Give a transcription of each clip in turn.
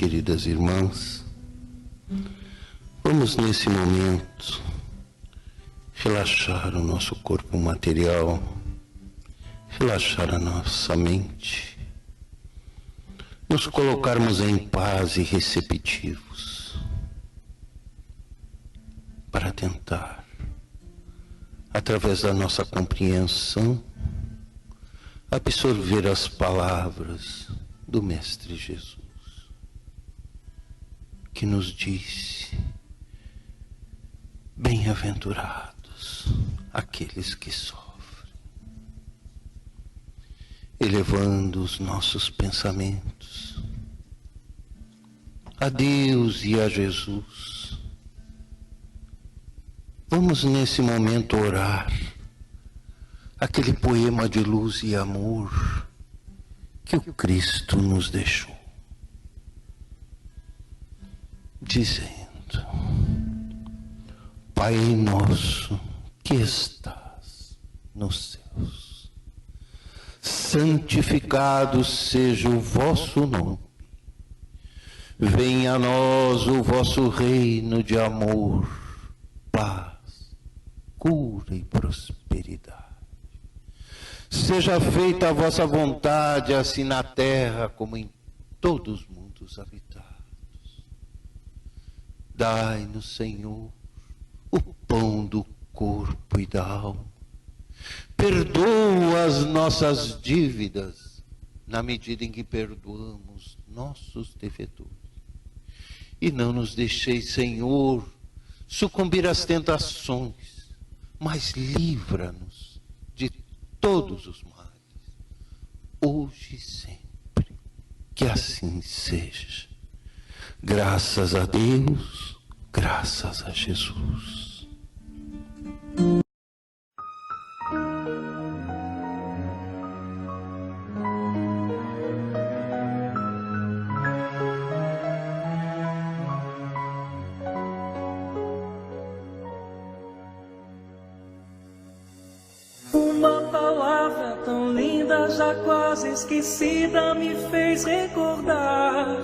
queridas irmãs, vamos nesse momento relaxar o nosso corpo material, relaxar a nossa mente, nos colocarmos em paz e receptivos para tentar, através da nossa compreensão, absorver as palavras do Mestre Jesus, que nos disse: bem-aventurados aqueles que sofrem, elevando os nossos pensamentos a Deus e a Jesus. Vamos nesse momento orar aquele poema de luz e amor que o Cristo nos deixou, dizendo: Pai nosso que estás nos céus, santificado seja o vosso nome. Venha a nós o vosso reino de amor, paz, cura e prosperidade. Seja feita a vossa vontade, assim na terra como em todos os mundos habitados. Dai-nos, Senhor, o pão do corpo e da alma. Perdoa as nossas dívidas, na medida em que perdoamos nossos devedores. E não nos deixeis, Senhor, sucumbir às tentações, mas livra-nos de todos os males, hoje e sempre. Que assim seja. Graças a Deus, graças a Jesus. Uma palavra tão linda, já quase esquecida, me fez recordar.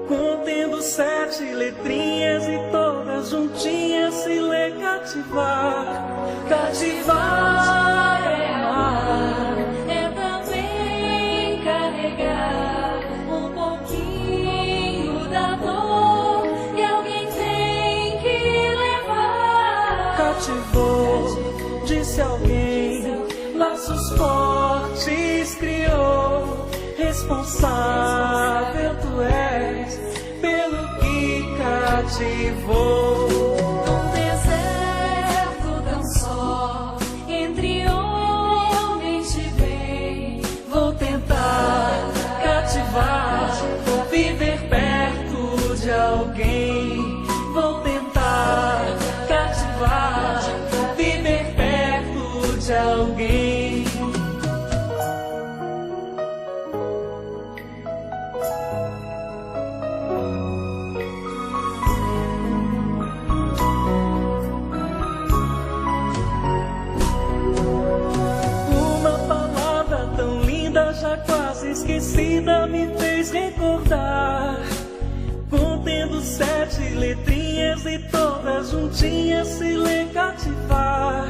Contendo 7 letrinhas e todas juntinhas se lê cativar. Cativar é amar, é também carregar um pouquinho da dor que alguém tem que levar. Cativou, disse alguém, laços fortes criou. Responsável tu és pelo que cativou. Num deserto tão só, entre homens de bem, vou tentar cativar, vou viver perto de alguém. Vou tentar cativar, vou viver perto de alguém. Esquecida me fez recordar. Contendo 7 letrinhas e todas juntinhas se lê cativar.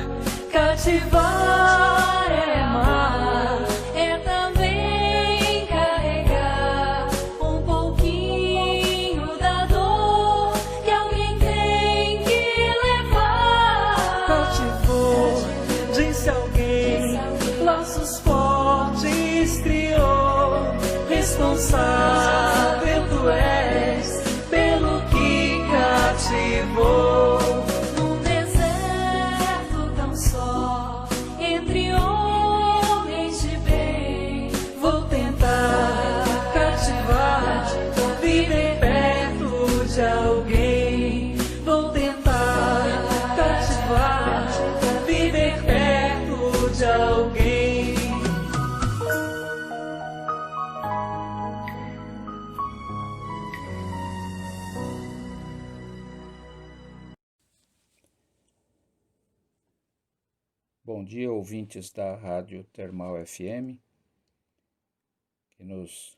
Cativar é amar, é também carregar um pouquinho da dor que alguém tem que levar. Cativou, disse alguém, laços fortes criou. Responsável tu és pelo que cativou. Num deserto tão só, entre homens de bem, vou tentar cativar, vou viver perto de alguém. Vou tentar cativar, vou viver perto de alguém. Bom dia, ouvintes da Rádio Termal FM, que nos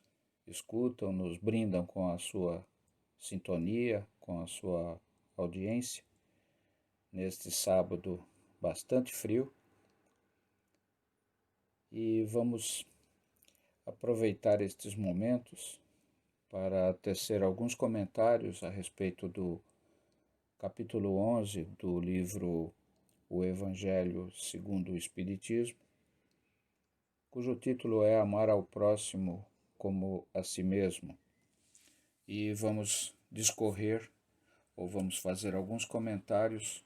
escutam, nos brindam com a sua sintonia, com a sua audiência, neste sábado bastante frio. E vamos aproveitar estes momentos para tecer alguns comentários a respeito do capítulo 11 do livro O Evangelho segundo o Espiritismo, cujo título é Amar ao Próximo como a si mesmo. E vamos discorrer, ou vamos fazer alguns comentários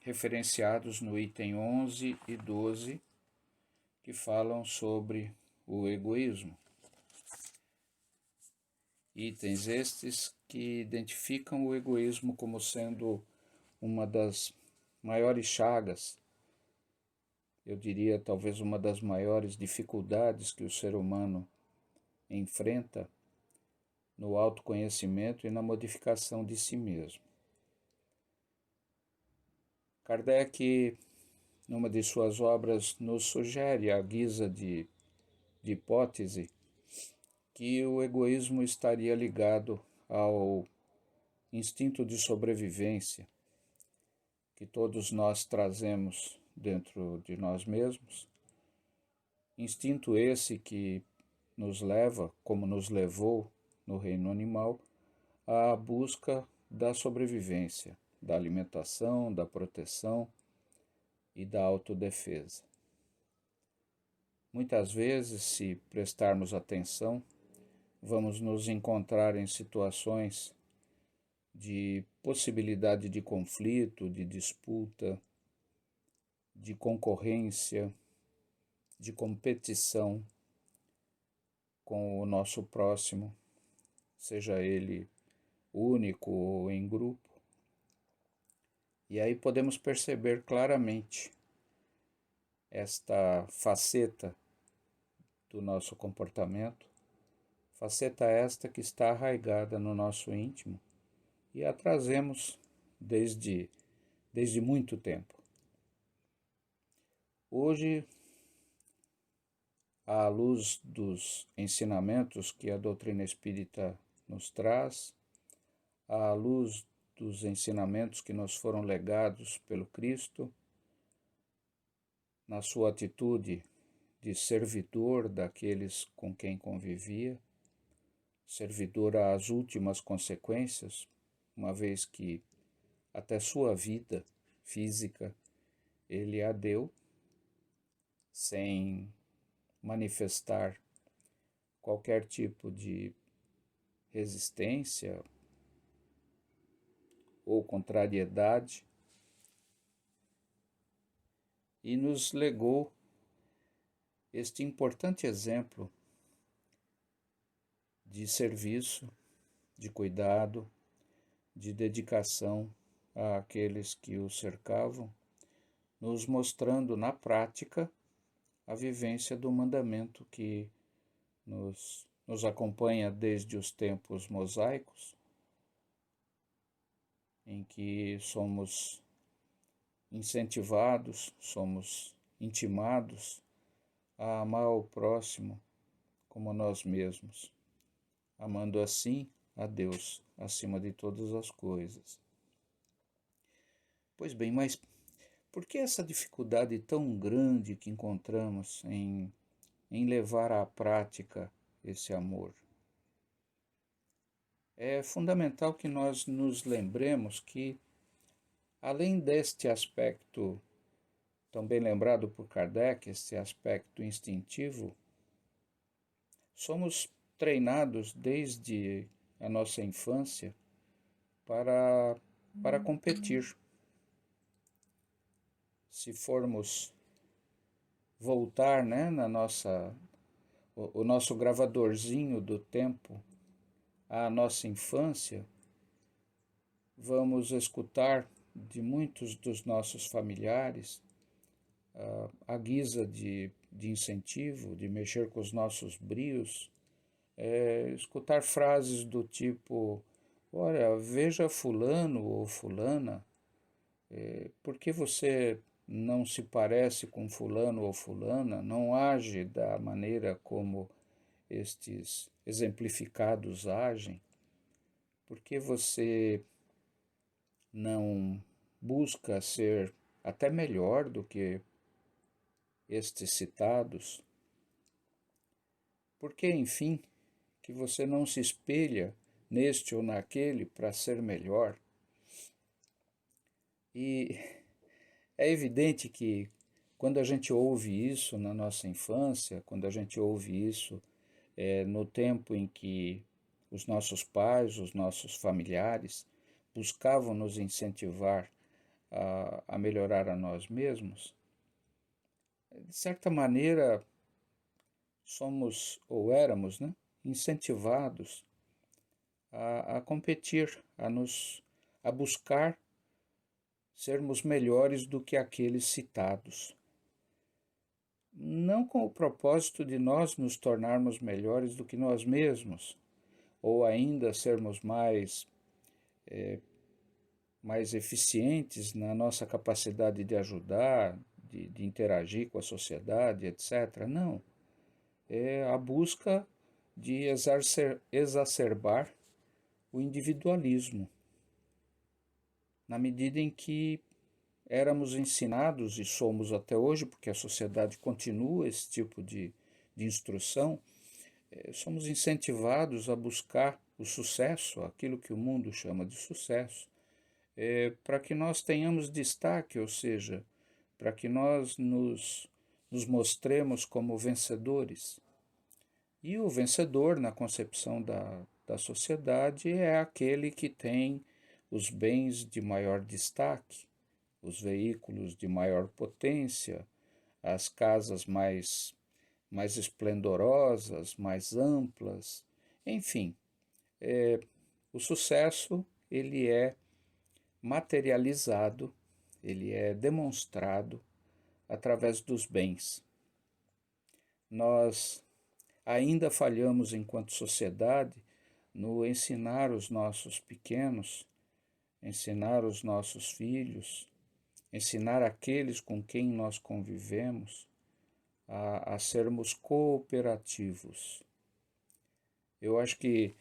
referenciados no item 11 e 12, que falam sobre o egoísmo. Itens estes que identificam o egoísmo como sendo uma das maiores chagas, eu diria talvez uma das maiores dificuldades que o ser humano enfrenta no autoconhecimento e na modificação de si mesmo. Kardec, numa de suas obras, nos sugere, à guisa de hipótese, que o egoísmo estaria ligado ao instinto de sobrevivência que todos nós trazemos dentro de nós mesmos, instinto esse que nos leva, como nos levou no reino animal, à busca da sobrevivência, da alimentação, da proteção e da autodefesa. Muitas vezes, se prestarmos atenção, vamos nos encontrar em situações de possibilidade de conflito, de disputa, de concorrência, de competição com o nosso próximo, seja ele único ou em grupo. E aí podemos perceber claramente esta faceta do nosso comportamento, faceta esta que está arraigada no nosso íntimo e a trazemos desde muito tempo. Hoje, à luz dos ensinamentos que a doutrina espírita nos traz, à luz dos ensinamentos que nos foram legados pelo Cristo, na sua atitude de servidor daqueles com quem convivia, servidor às últimas consequências, uma vez que até sua vida física ele a deu, sem manifestar qualquer tipo de resistência ou contrariedade, e nos legou este importante exemplo de serviço, de cuidado, de dedicação àqueles que o cercavam, nos mostrando na prática a vivência do mandamento que nos acompanha desde os tempos mosaicos, em que somos incentivados, somos intimados a amar o próximo como nós mesmos, amando assim a Deus acima de todas as coisas. Pois bem, mas por que essa dificuldade tão grande que encontramos em levar à prática esse amor? É fundamental que nós nos lembremos que, além deste aspecto, também lembrado por Kardec, esse aspecto instintivo, somos treinados desde a nossa infância para competir. Se formos voltar, o nosso gravadorzinho do tempo à nossa infância, vamos escutar de muitos dos nossos familiares a guisa de incentivo, de mexer com os nossos brios, escutar frases do tipo: olha, veja fulano ou fulana, por que você não se parece com fulano ou fulana, não age da maneira como estes exemplificados agem, por que você não busca ser até melhor do que estes citados? Por que, enfim, que você não se espelha neste ou naquele para ser melhor? E é evidente que quando a gente ouve isso na nossa infância, quando a gente ouve isso no tempo em que os nossos pais, os nossos familiares buscavam nos incentivar a melhorar a nós mesmos, de certa maneira somos ou éramos, né, incentivados a competir, a buscar sermos melhores do que aqueles citados. Não com o propósito de nós nos tornarmos melhores do que nós mesmos, ou ainda sermos mais eficientes na nossa capacidade de ajudar, de interagir com a sociedade, etc. Não. É a busca de exacerbar o individualismo, na medida em que éramos ensinados, e somos até hoje, porque a sociedade continua esse tipo de instrução, somos incentivados a buscar o sucesso, aquilo que o mundo chama de sucesso, para que nós tenhamos destaque, ou seja, para que nós nos mostremos como vencedores. E o vencedor, na concepção da sociedade, é aquele que tem os bens de maior destaque, os veículos de maior potência, as casas mais esplendorosas, mais amplas, enfim. O sucesso, ele é materializado, ele é demonstrado através dos bens. Nós ainda falhamos enquanto sociedade no ensinar os nossos pequenos, ensinar os nossos filhos, ensinar aqueles com quem nós convivemos a sermos cooperativos. Eu acho que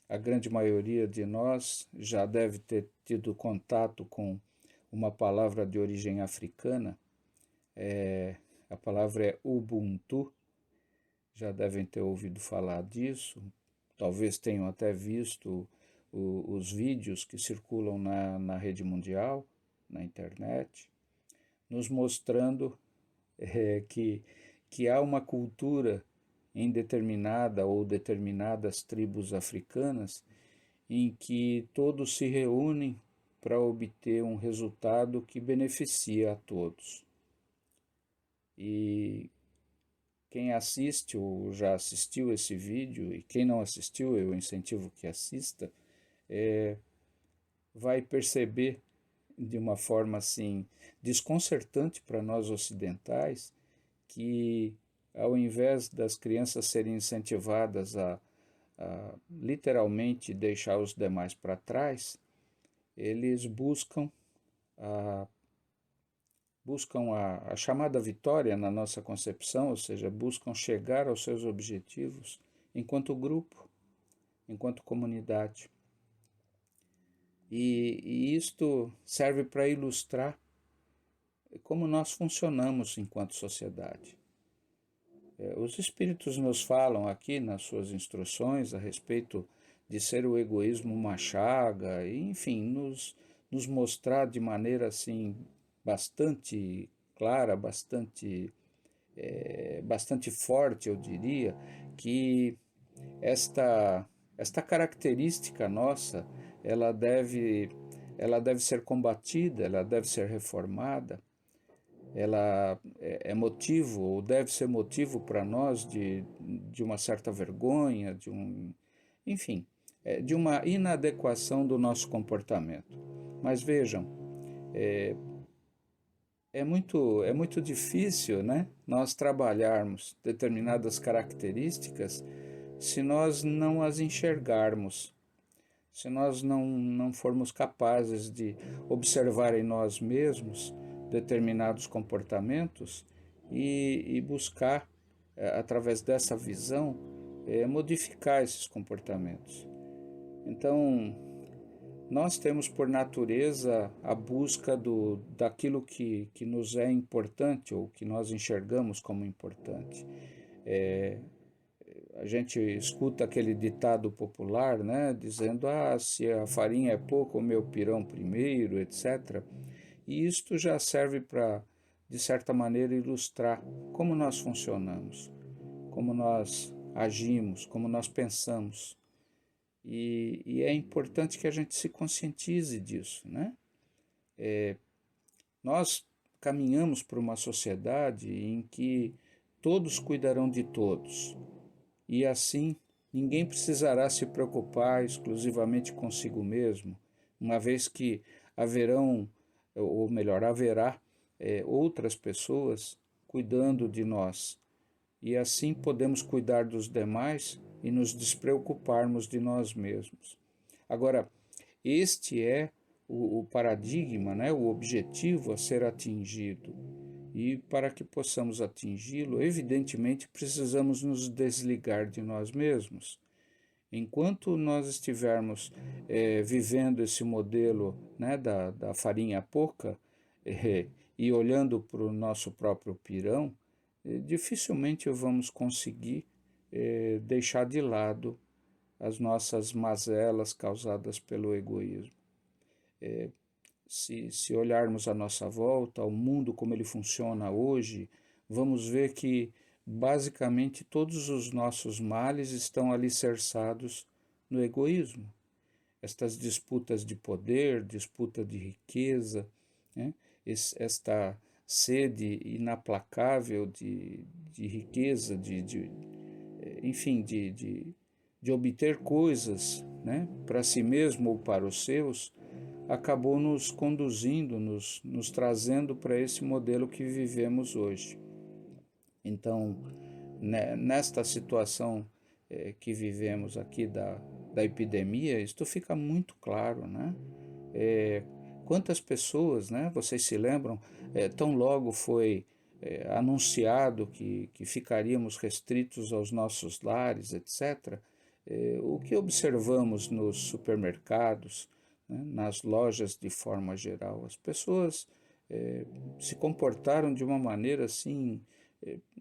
a grande maioria de nós já deve ter tido contato com uma palavra de origem africana, a palavra é Ubuntu, já devem ter ouvido falar disso, talvez tenham até visto os vídeos que circulam na rede mundial, na internet, nos mostrando que há uma cultura em determinada ou determinadas tribos africanas em que todos se reúnem para obter um resultado que beneficia a todos. E quem assiste ou já assistiu esse vídeo, e quem não assistiu, eu incentivo que assista, vai perceber de uma forma assim desconcertante para nós ocidentais que, ao invés das crianças serem incentivadas a literalmente deixar os demais para trás, eles buscam a chamada vitória na nossa concepção, ou seja, buscam chegar aos seus objetivos enquanto grupo, enquanto comunidade. E isto serve para ilustrar como nós funcionamos enquanto sociedade. Os espíritos nos falam aqui nas suas instruções a respeito de ser o egoísmo uma chaga, e, enfim, nos mostrar de maneira assim bastante clara, bastante forte, eu diria, que esta característica nossa, ela deve ser combatida, ela deve ser reformada, ela é motivo, ou deve ser motivo para nós de uma certa vergonha, enfim, de uma inadequação do nosso comportamento. Mas vejam, é muito difícil, né, nós trabalharmos determinadas características se nós não as enxergarmos, se nós não formos capazes de observar em nós mesmos determinados comportamentos e buscar através dessa visão, modificar esses comportamentos. Então, nós temos por natureza a busca daquilo que nos é importante ou que nós enxergamos como importante. A gente escuta aquele ditado popular, né, dizendo, se a farinha é pouco, o meu pirão primeiro, etc. E isto já serve para, de certa maneira, ilustrar como nós funcionamos, como nós agimos, como nós pensamos. E é importante que a gente se conscientize disso, né? Nós caminhamos para uma sociedade em que todos cuidarão de todos, e assim ninguém precisará se preocupar exclusivamente consigo mesmo, uma vez que haverá outras pessoas cuidando de nós, e assim podemos cuidar dos demais e nos despreocuparmos de nós mesmos. Agora, este é o paradigma, né, o objetivo a ser atingido. E para que possamos atingi-lo, evidentemente precisamos nos desligar de nós mesmos. Enquanto nós estivermos vivendo esse modelo, né, da farinha pouca e olhando para o nosso próprio pirão, dificilmente vamos conseguir deixar de lado as nossas mazelas causadas pelo egoísmo. Se olharmos à nossa volta, ao mundo como ele funciona hoje, vamos ver que basicamente todos os nossos males estão alicerçados no egoísmo. Estas disputas de poder, disputa de riqueza, né? Esta sede inaplacável de riqueza, enfim, de obter coisas, né, para si mesmo ou para os seus, acabou nos conduzindo, nos trazendo para esse modelo que vivemos hoje. Então, nesta situação que vivemos aqui da epidemia, isto fica muito claro, né? Quantas pessoas, né, vocês se lembram, tão logo foi anunciado que ficaríamos restritos aos nossos lares, etc., o que observamos nos supermercados, né, nas lojas de forma geral, as pessoas se comportaram de uma maneira assim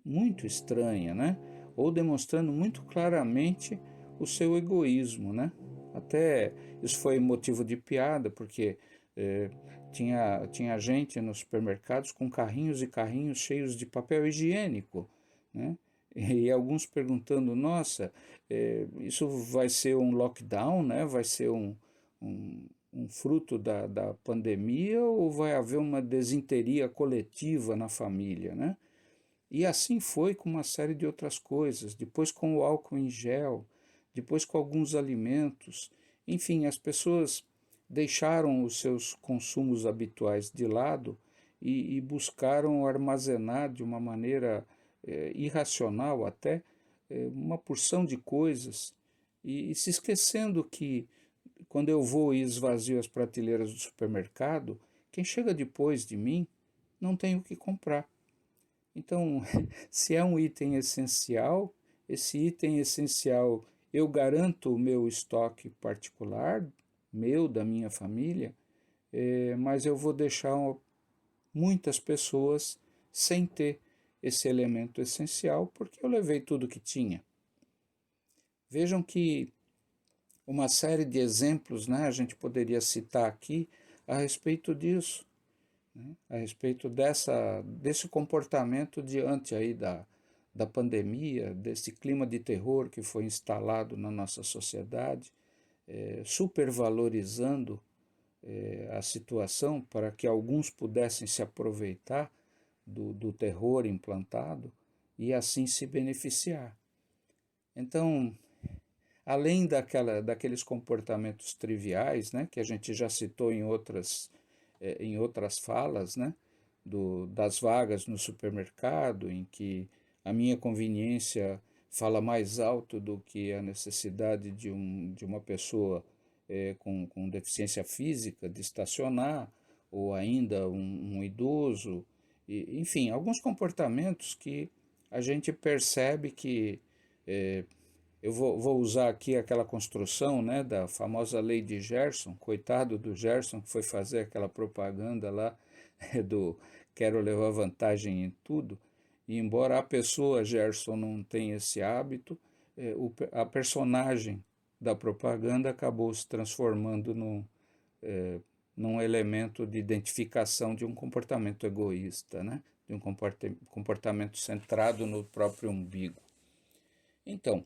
muito estranha, né? Ou demonstrando muito claramente o seu egoísmo, né? Até isso foi motivo de piada, porque tinha gente nos supermercados com carrinhos e carrinhos cheios de papel higiênico, né? E alguns perguntando, nossa, isso vai ser um lockdown, né? Vai ser um fruto da pandemia ou vai haver uma desinteria coletiva na família, né? E assim foi com uma série de outras coisas, depois com o álcool em gel, depois com alguns alimentos. Enfim, as pessoas deixaram os seus consumos habituais de lado e buscaram armazenar de uma maneira irracional até uma porção de coisas e se esquecendo que quando eu vou e esvazio as prateleiras do supermercado, quem chega depois de mim não tem o que comprar. Então, se é um item essencial, esse item essencial eu garanto o meu estoque particular, meu, da minha família, mas eu vou deixar muitas pessoas sem ter esse elemento essencial porque eu levei tudo que tinha. Vejam que uma série de exemplos, né, a gente poderia citar aqui a respeito disso, né, a respeito desse comportamento diante aí da pandemia, desse clima de terror que foi instalado na nossa sociedade, supervalorizando a situação para que alguns pudessem se aproveitar do terror implantado e assim se beneficiar. Então, além daqueles comportamentos triviais, né, que a gente já citou em outras falas, né, das vagas no supermercado, em que a minha conveniência fala mais alto do que a necessidade de uma pessoa com deficiência física de estacionar, ou ainda um idoso, enfim, alguns comportamentos que a gente percebe que, eu vou usar aqui aquela construção, né, da famosa lei de Gerson, coitado do Gerson que foi fazer aquela propaganda lá do quero levar vantagem em tudo, e embora a pessoa Gerson não tenha esse hábito, a personagem da propaganda acabou se transformando num elemento de identificação de um comportamento egoísta, né? De um comportamento centrado no próprio umbigo. Então,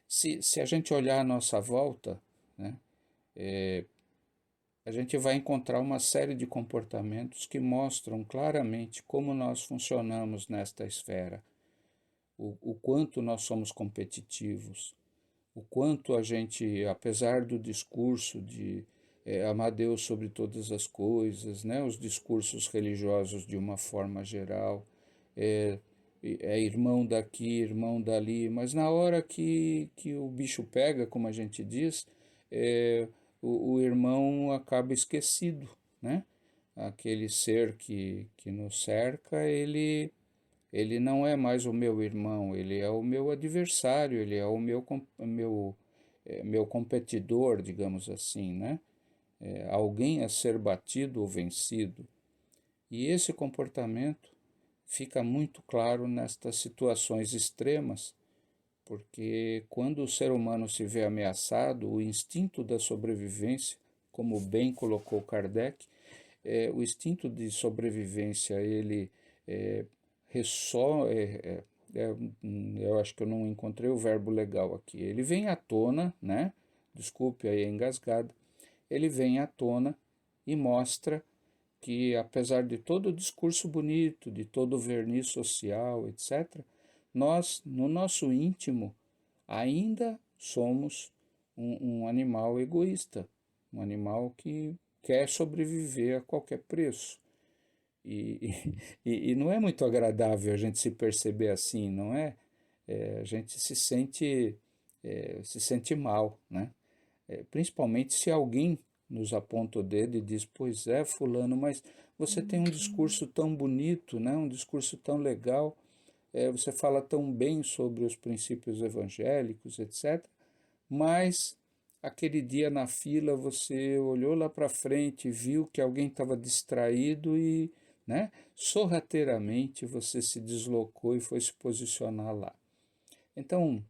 se a gente olhar à nossa volta, né, a gente vai encontrar uma série de comportamentos que mostram claramente como nós funcionamos nesta esfera, o quanto nós somos competitivos, o quanto a gente, apesar do discurso de amar Deus sobre todas as coisas, né, os discursos religiosos de uma forma geral, é irmão daqui, irmão dali, mas na hora que o bicho pega, como a gente diz, o irmão acaba esquecido, né? Aquele ser que nos cerca, ele não é mais o meu irmão, ele é o meu adversário, ele é o meu competidor, digamos assim, né? Alguém a ser batido ou vencido. E esse comportamento fica muito claro nestas situações extremas, porque quando o ser humano se vê ameaçado, o instinto da sobrevivência, como bem colocou Kardec, o instinto de sobrevivência, ele eu acho que eu não encontrei o verbo legal aqui, ele vem à tona, né? Desculpe aí a engasgada, ele vem à tona e mostra que, apesar de todo o discurso bonito, de todo o verniz social, etc., nós, no nosso íntimo, ainda somos um animal egoísta, um animal que quer sobreviver a qualquer preço. E não é muito agradável a gente se perceber assim, não é? A gente se sente mal, né? Principalmente se alguém nos aponta o dedo e diz, pois é, fulano, mas você tem um discurso tão bonito, né? Um discurso tão legal, você fala tão bem sobre os princípios evangélicos, etc., mas aquele dia na fila você olhou lá para frente, viu que alguém estava distraído e, né, sorrateiramente você se deslocou e foi se posicionar lá. Então,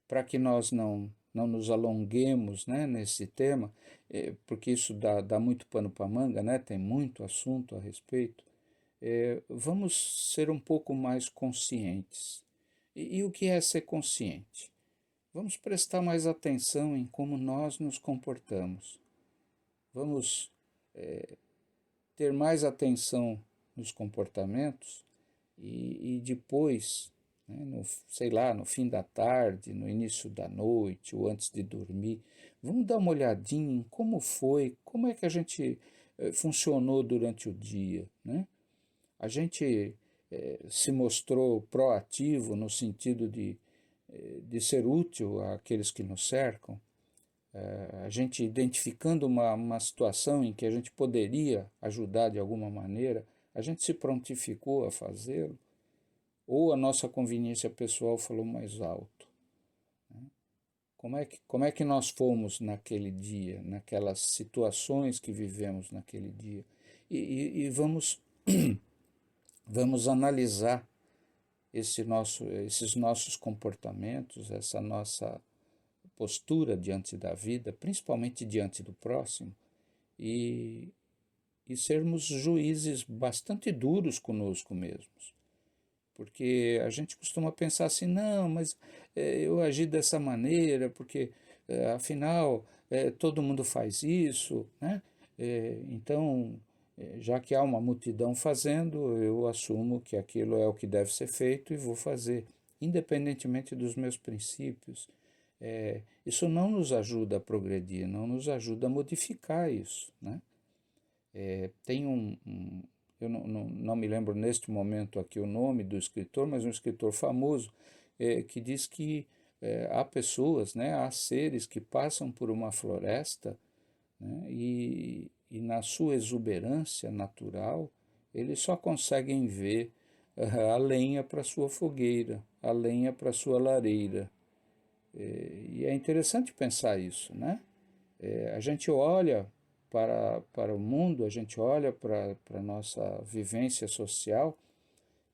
para que nós não nos alonguemos, né, nesse tema, porque isso dá muito pano para manga, né, tem muito assunto a respeito, vamos ser um pouco mais conscientes. E o que é ser consciente? Vamos prestar mais atenção em como nós nos comportamos. Vamos ter mais atenção nos comportamentos e depois, né, sei lá, no fim da tarde, no início da noite ou antes de dormir, vamos dar uma olhadinha em como foi, como é que a gente funcionou durante o dia, né? A gente se mostrou proativo no sentido de ser útil àqueles que nos cercam, a gente identificando uma situação em que a gente poderia ajudar de alguma maneira, a gente se prontificou a fazê-lo, ou a nossa conveniência pessoal falou mais alto, né? Como é que nós fomos naquele dia, naquelas situações que vivemos naquele dia? E vamos analisar esses nossos comportamentos, essa nossa postura diante da vida, principalmente diante do próximo, e sermos juízes bastante duros conosco mesmos. Porque a gente costuma pensar assim, não, mas eu agi dessa maneira, porque afinal todo mundo faz isso, né? Então, já que há uma multidão fazendo, eu assumo que aquilo é o que deve ser feito e vou fazer, independentemente dos meus princípios. Isso não nos ajuda a progredir, não nos ajuda a modificar isso, né? Tem eu não me lembro neste momento aqui o nome do escritor, mas um escritor famoso que diz que há pessoas, né, há seres que passam por uma floresta, né, e na sua exuberância natural, eles só conseguem ver a lenha para sua fogueira, a lenha para sua lareira. E é interessante pensar isso, né? A gente olha para o mundo, a gente olha para a nossa vivência social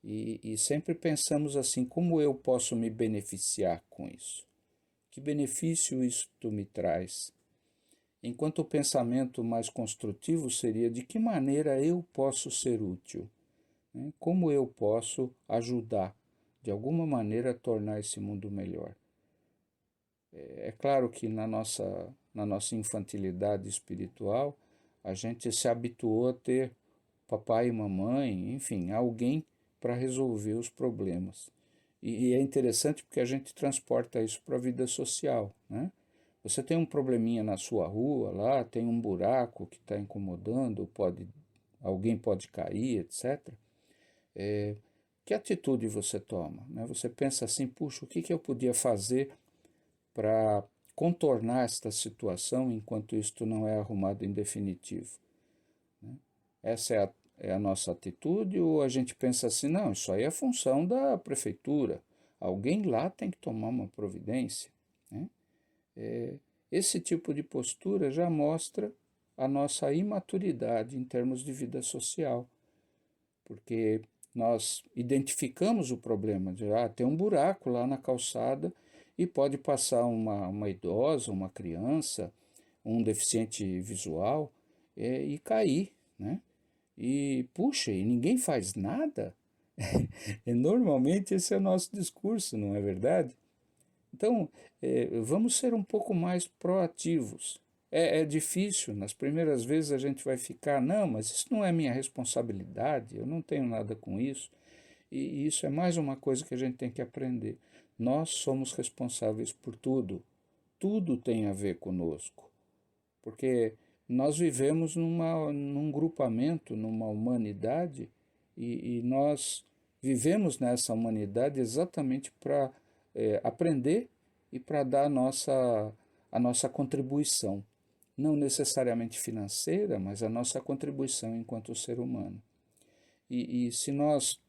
e sempre pensamos assim, como eu posso me beneficiar com isso? Que benefício isto me traz? Enquanto o pensamento mais construtivo seria de que maneira eu posso ser útil, né? Como eu posso ajudar, de alguma maneira, a tornar esse mundo melhor. É claro que na nossa infantilidade espiritual, a gente se habituou a ter papai e mamãe, enfim, alguém para resolver os problemas. E é interessante porque a gente transporta isso para a vida social, né? Você tem um probleminha na sua rua lá, tem um buraco que está incomodando, alguém pode cair, etc. Que atitude você toma, né? Você pensa assim, puxa, o que eu podia fazer para contornar esta situação enquanto isto não é arrumado em definitivo, né? Essa é a nossa atitude, ou a gente pensa assim, não, isso aí é função da prefeitura, alguém lá tem que tomar uma providência, né? Esse tipo de postura já mostra a nossa imaturidade em termos de vida social, porque nós identificamos o problema, de tem um buraco lá na calçada e pode passar uma idosa, uma criança, um deficiente visual e cair, né? E puxa, e ninguém faz nada? E normalmente esse é o nosso discurso, não é verdade? Então, vamos ser um pouco mais proativos. É difícil, nas primeiras vezes a gente vai ficar, não, mas isso não é minha responsabilidade, eu não tenho nada com isso. E isso é mais uma coisa que a gente tem que aprender. Nós somos responsáveis por tudo. Tudo tem a ver conosco. Porque nós vivemos num grupamento, numa humanidade, e nós vivemos nessa humanidade exatamente para aprender e para dar a nossa contribuição. Não necessariamente financeira, mas a nossa contribuição enquanto ser humano. E se nós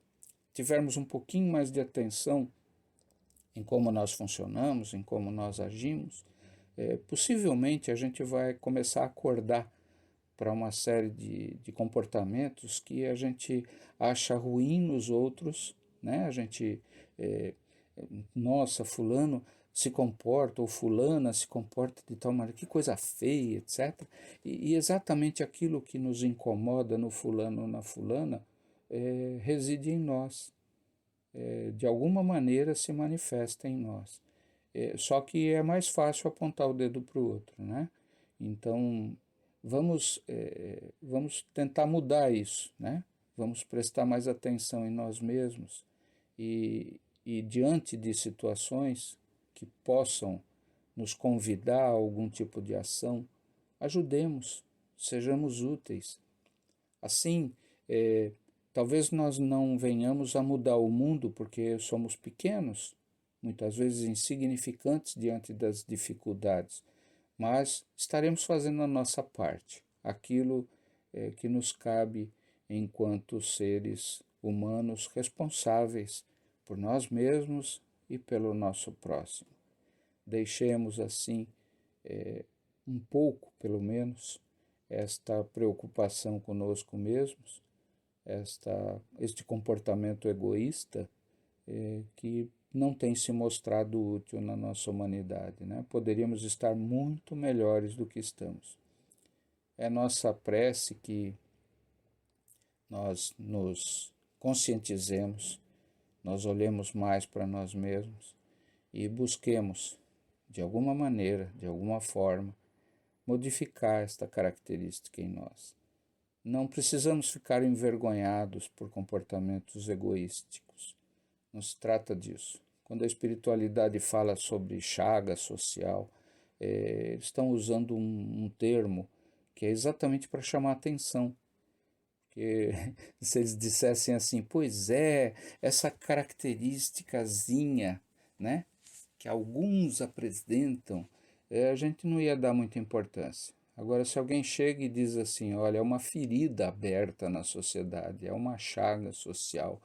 tivermos um pouquinho mais de atenção em como nós funcionamos, em como nós agimos, possivelmente a gente vai começar a acordar para uma série de comportamentos que a gente acha ruim nos outros, né? A gente, nossa, fulano se comporta, ou fulana se comporta de tal maneira, que coisa feia, etc. E exatamente aquilo que nos incomoda no fulano ou na fulana reside em nós. De alguma maneira se manifesta em nós. Só que é mais fácil apontar o dedo para o outro, né? Então, vamos tentar mudar isso, né? Vamos prestar mais atenção em nós mesmos e diante de situações que possam nos convidar a algum tipo de ação, ajudemos, sejamos úteis. Assim, talvez nós não venhamos a mudar o mundo porque somos pequenos, muitas vezes insignificantes diante das dificuldades, mas estaremos fazendo a nossa parte, aquilo que nos cabe enquanto seres humanos responsáveis por nós mesmos e pelo nosso próximo. Deixemos assim, um pouco, pelo menos, esta preocupação conosco mesmos, este comportamento egoísta que não tem se mostrado útil na nossa humanidade, né? Poderíamos estar muito melhores do que estamos. É nossa prece que nós nos conscientizemos, nós olhemos mais para nós mesmos e busquemos, de alguma maneira, de alguma forma, modificar esta característica em nós. Não precisamos ficar envergonhados por comportamentos egoísticos. Não se trata disso. Quando a espiritualidade fala sobre chaga social, eles estão usando um termo que é exatamente para chamar atenção. Porque se eles dissessem assim, pois essa característicazinha, né, que alguns apresentam, a gente não ia dar muita importância. Agora, se alguém chega e diz assim, olha, é uma ferida aberta na sociedade, é uma chaga social,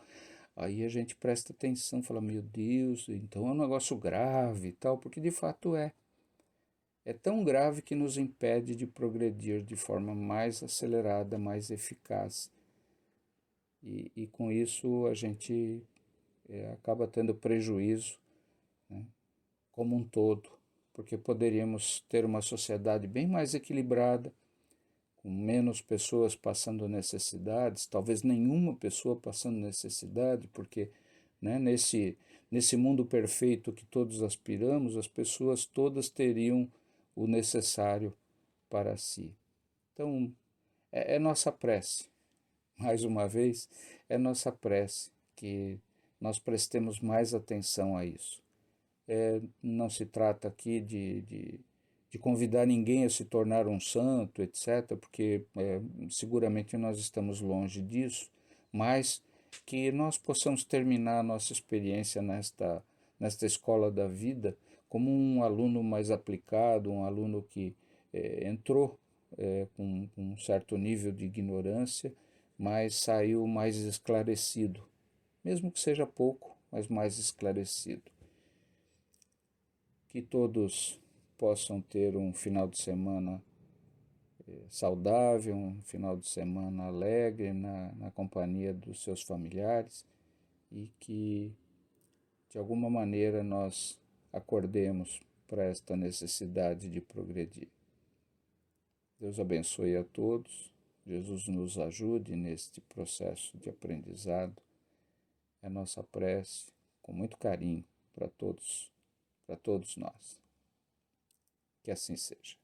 Aí a gente presta atenção, fala, meu Deus, então é um negócio grave e tal, porque de fato é. É tão grave que nos impede de progredir de forma mais acelerada, mais eficaz. E com isso a gente acaba tendo prejuízo, né, como um todo, porque poderíamos ter uma sociedade bem mais equilibrada, com menos pessoas passando necessidades, talvez nenhuma pessoa passando necessidade, porque, né, nesse mundo perfeito que todos aspiramos, as pessoas todas teriam o necessário para si. Então, é nossa prece, mais uma vez, é nossa prece que nós prestemos mais atenção a isso. Não se trata aqui de convidar ninguém a se tornar um santo, etc., porque seguramente nós estamos longe disso, mas que nós possamos terminar a nossa experiência nesta escola da vida como um aluno mais aplicado, um aluno que entrou com um certo nível de ignorância, mas saiu mais esclarecido, mesmo que seja pouco, mas mais esclarecido. Que todos possam ter um final de semana saudável, um final de semana alegre na companhia dos seus familiares e que, de alguma maneira, nós acordemos para esta necessidade de progredir. Deus abençoe a todos, Jesus nos ajude neste processo de aprendizado. É a nossa prece, com muito carinho, para todos nós. Que assim seja.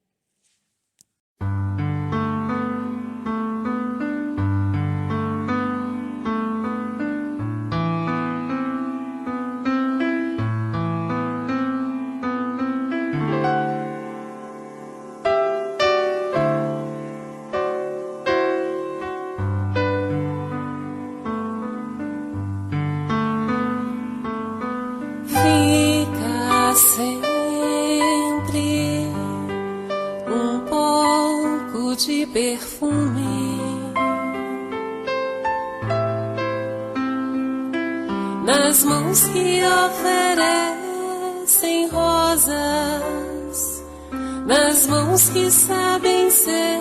Fica sempre um pouco de perfume nas mãos que oferecem rosas, nas mãos que sabem ser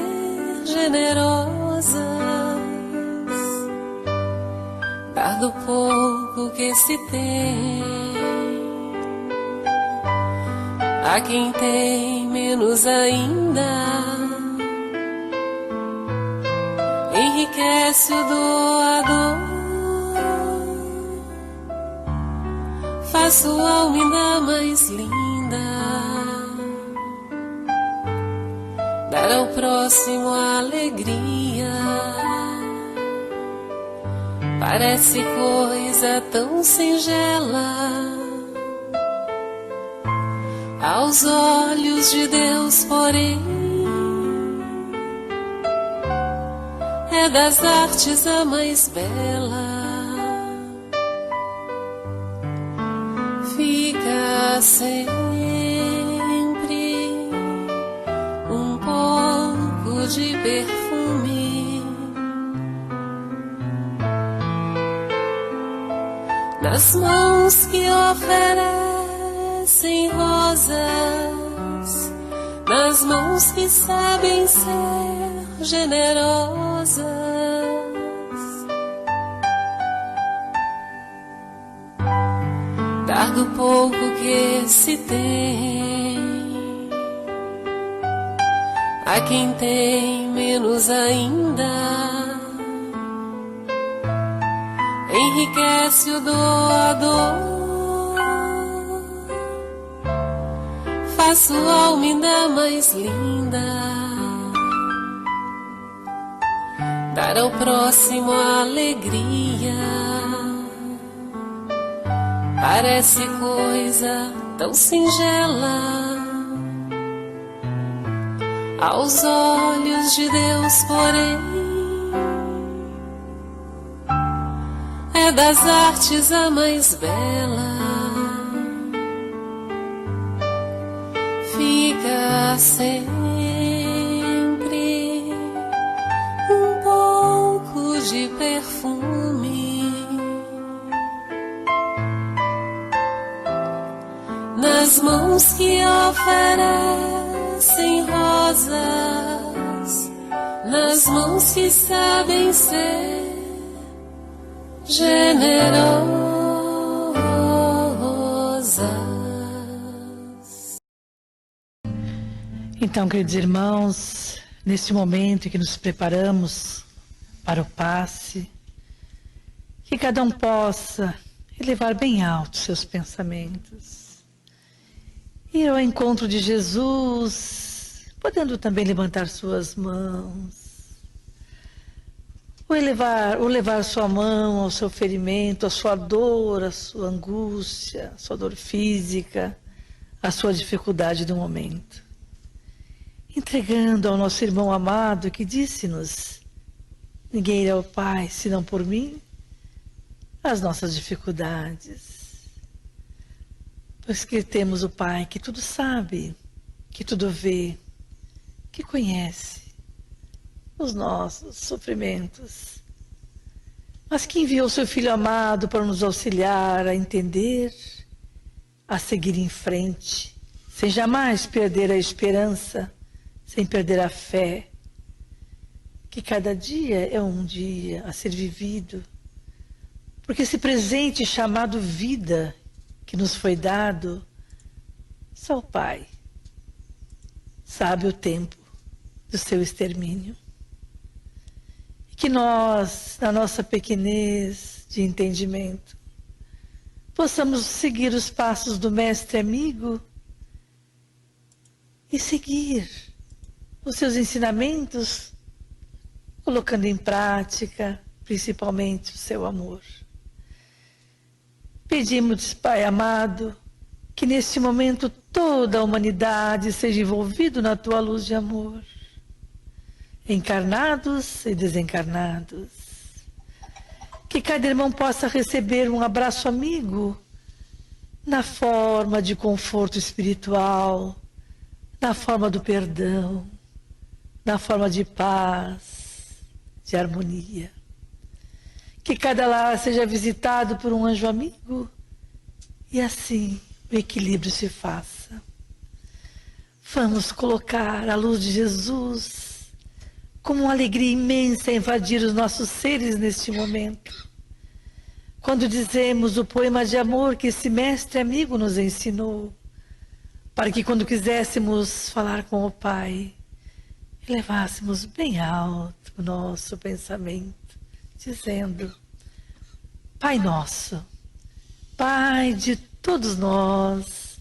generosas, dar do pouco que se tem a quem tem menos ainda, enriquece o doador, faz sua alma ainda mais linda, dar ao próximo a alegria, parece coisa tão singela aos olhos de Deus, porém, é das artes a mais bela. Fica sempre um pouco de perfume nas mãos que oferecem rosas, nas mãos que sabem ser generosas, dar do pouco que se tem a quem tem menos ainda, enriquece o doador, faz sua alma ainda mais linda, dar ao próximo a alegria, parece coisa tão singela aos olhos de Deus, porém, é das artes a mais bela. Fica sempre um pouco de perfume nas mãos que oferecem rosas, nas mãos que sabem ser generosas. Então, queridos irmãos, neste momento em que nos preparamos para o passe, que cada um possa elevar bem alto seus pensamentos, ir ao encontro de Jesus, podendo também levantar suas mãos, ou levar sua mão ao seu ferimento, à sua dor, à sua angústia, à sua dor física, à sua dificuldade do momento. Entregando ao nosso irmão amado que disse-nos: ninguém irá ao Pai senão por mim, as nossas dificuldades. Pois que temos o Pai que tudo sabe, que tudo vê, que conhece os nossos sofrimentos, mas que enviou seu Filho amado para nos auxiliar a entender, a seguir em frente, sem jamais perder a esperança, sem perder a fé, que cada dia é um dia a ser vivido, porque esse presente chamado vida que nos foi dado, só o Pai sabe o tempo do seu extermínio. E que nós, na nossa pequenez de entendimento, possamos seguir os passos do Mestre amigo e seguir os seus ensinamentos, colocando em prática, principalmente, o seu amor. Pedimos, Pai amado, que neste momento toda a humanidade seja envolvida na tua luz de amor, encarnados e desencarnados. Que cada irmão possa receber um abraço amigo na forma de conforto espiritual, na forma do perdão, na forma de paz, de harmonia. Que cada lar seja visitado por um anjo amigo e assim o equilíbrio se faça. Vamos colocar a luz de Jesus como uma alegria imensa a invadir os nossos seres neste momento. Quando dizemos o poema de amor que esse mestre amigo nos ensinou, para que quando quiséssemos falar com o Pai, elevássemos bem alto o nosso pensamento, dizendo: Pai nosso, Pai de todos nós,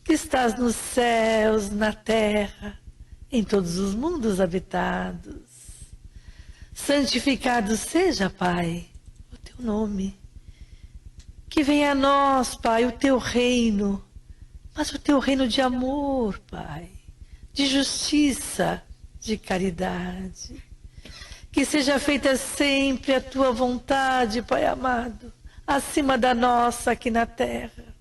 que estás nos céus, na terra, em todos os mundos habitados, santificado seja, Pai, o teu nome. Que venha a nós, Pai, o teu reino, mas o teu reino de amor, Pai, de justiça, de caridade. Que seja feita sempre a tua vontade, Pai amado, acima da nossa aqui na terra.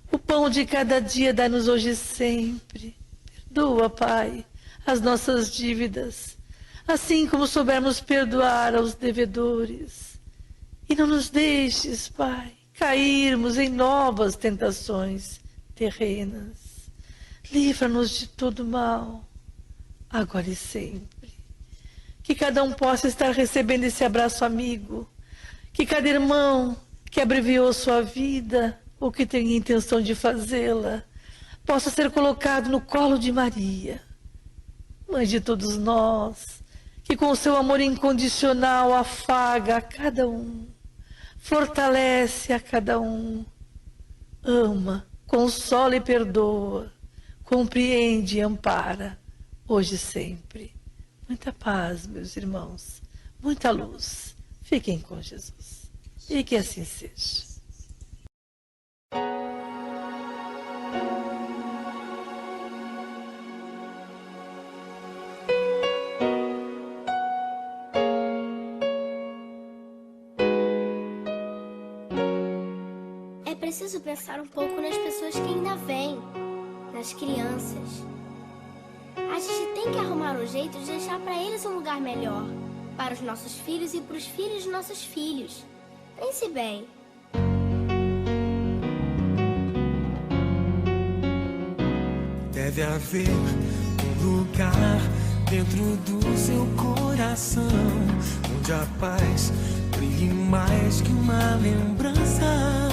O pão de cada dia dá-nos hoje e sempre. Perdoa, Pai, as nossas dívidas, assim como soubermos perdoar aos devedores. E não nos deixes, Pai, cairmos em novas tentações terrenas. Livra-nos de todo mal, agora e sempre. Que cada um possa estar recebendo esse abraço amigo. Que cada irmão que abreviou sua vida, ou que tem intenção de fazê-la, possa ser colocado no colo de Maria, Mãe de todos nós, que com o seu amor incondicional afaga a cada um, fortalece a cada um, ama, consola e perdoa, compreende e ampara, hoje e sempre. Muita paz, meus irmãos, muita luz. Fiquem com Jesus. E que assim seja. É preciso pensar um pouco nas pessoas que ainda vêm, nas crianças. A gente tem que arrumar um jeito de deixar para eles um lugar melhor, para os nossos filhos e para os filhos dos nossos filhos. Pense bem. Deve haver um lugar dentro do seu coração onde a paz brilhe mais que uma lembrança.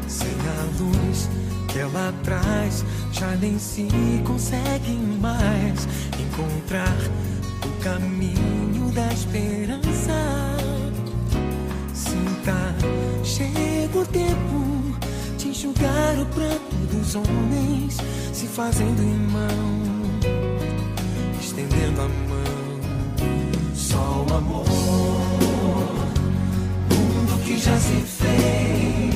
Sem a luz que ela traz, já nem se consegue mais encontrar o caminho da esperança. Sinta, chega o tempo de enxugar o pranto dos homens, se fazendo irmão, estendendo a mão. Só o amor, mundo que já se fez,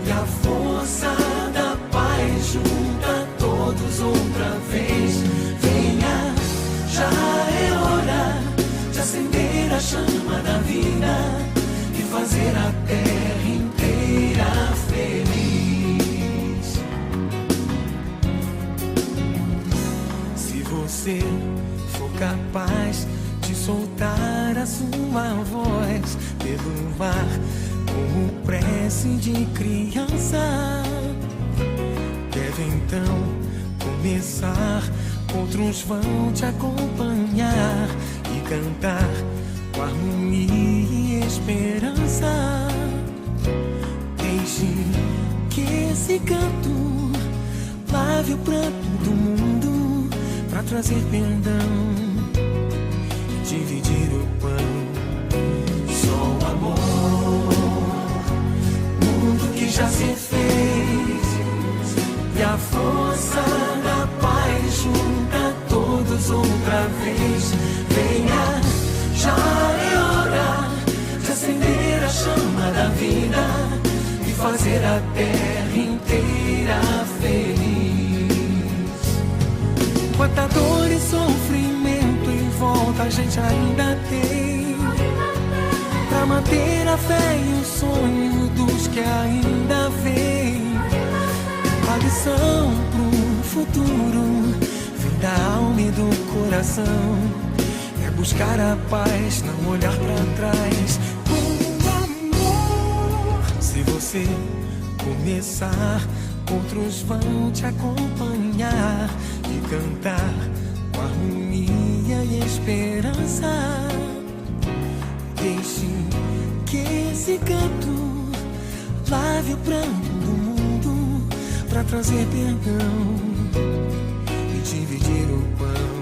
e a força da paz junta todos outra vez. Venha, já é hora de acender a chama da vida e fazer a terra inteira feliz. Se você for capaz de soltar a sua voz pelo ar como prece de criança, deve então começar. Outros vão te acompanhar e cantar com harmonia e esperança. Deixe que esse canto lave o pranto do mundo pra trazer perdão e dividir o pão. Só o amor, mundo que já se fez, e a força da paz junta todos outra vez. Venha, já é hora de acender a chama da vida e fazer a terra inteira feliz. Quanta dor e sofrimento em volta a gente ainda tem, pra manter a fé e o sonho dos que ainda vêm. A lição pro futuro vem da alma e do coração, é buscar a paz, não olhar pra trás. Com amor, se você começar, outros vão te acompanhar e cantar com harmonia e esperança. Deixe que esse canto lave o pranto do mundo pra trazer perdão e dividir o pão.